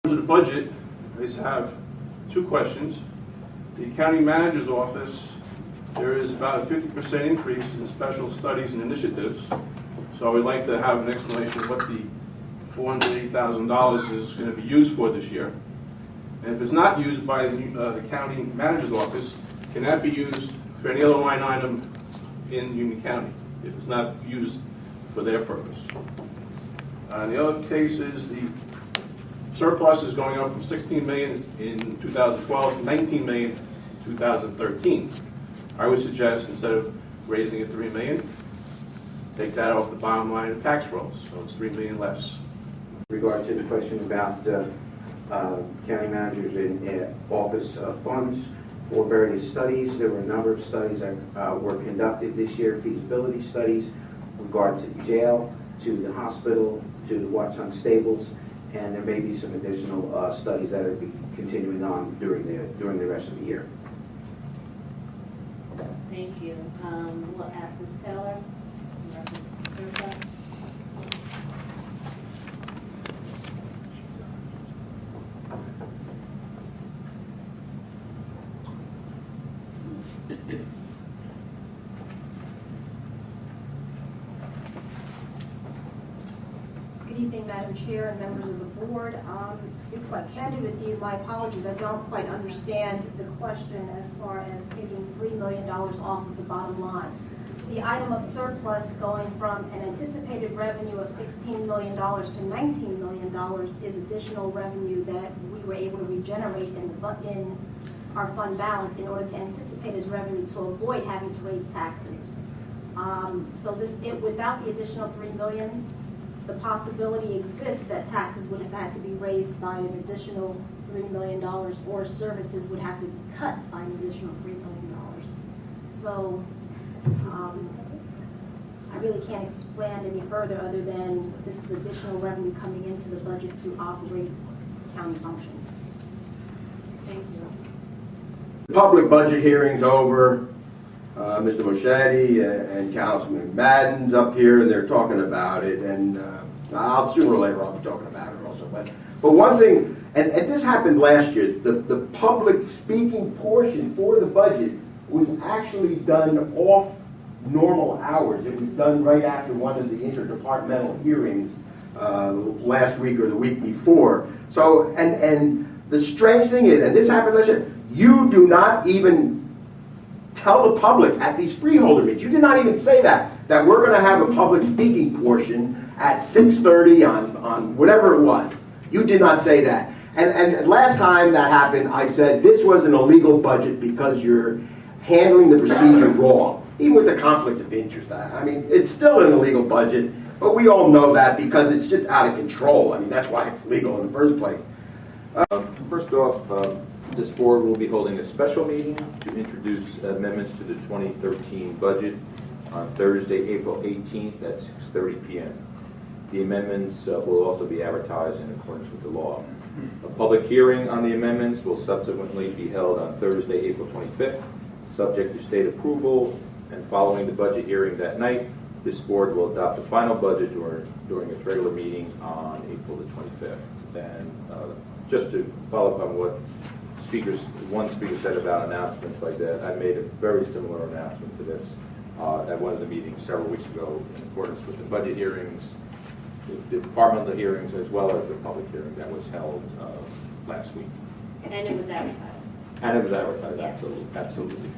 To the budget, I just have two questions. The county manager's office, there is about a 50% increase in special studies and initiatives. So I would like to have an explanation of what the $480,000 is going to be used for this year. And if it's not used by the county manager's office, can that be used for any other line item in Union County if it's not used for their purpose? The other case is the surplus is going up from $16 million in 2012 to $19 million in 2013. I would suggest instead of raising it $3 million, take that off the bottom line of tax rolls, so it's $3 million less. In regard to the question about county managers in office funds for various studies, there were a number of studies that were conducted this year, feasibility studies in regard to the jail, to the hospital, to the Watson Stables, and there may be some additional studies that are continuing on during the rest of the year. Thank you. We'll ask Ms. Taylor in reference to surplus. Good evening, Madam Chair and members of the board. To be quite candid with you, my apologies, I don't quite understand the question as far as taking $3 million off of the bottom line. The item of surplus going from an anticipated revenue of $16 million to $19 million is additional revenue that we were able to regenerate in our fund balance in order to anticipate as revenue to avoid having to raise taxes. Without the additional $3 million, the possibility exists that taxes would have had to be raised by an additional $3 million, or services would have to be cut by an additional $3 million. So I really can't expand any further other than this is additional revenue coming into the budget to operate county functions. Thank you. The public budget hearing's over. Mr. Moschetti and Councilman Madden's up here, and they're talking about it, and sooner or later I'll be talking about it also. But one thing, and this happened last year, the public speaking portion for the budget was actually done off normal hours. It was done right after one of the interdepartmental hearings last week or the week before. So, and the strange thing is, and this happened last year, you do not even tell the public at these freeholder meetings, you did not even say that we're going to have a public speaking portion at 6:30 on whatever it was. You did not say that. And last time that happened, I said this was an illegal budget because you're handling the procedure wrong. Even with the conflict of interest. I mean, it's still an illegal budget, but we all know that because it's just out of control. I mean, that's why it's legal in the first place. First off, this board will be holding a special meeting to introduce amendments to the 2013 budget on Thursday, April 18th at 6:30 p.m. The amendments will also be advertised in accordance with the law. A public hearing on the amendments will subsequently be held on Thursday, April 25th, subject to state approval, and following the budget hearing that night, this board will adopt the final budget during its regular meeting on April the 25th. And just to follow up on what one speaker said about announcements like that, I made a very similar announcement to this at one of the meetings several weeks ago in accordance with the budget hearings, the departmental hearings, as well as the public hearing that was held last week. And it was advertised. And it was advertised, absolutely.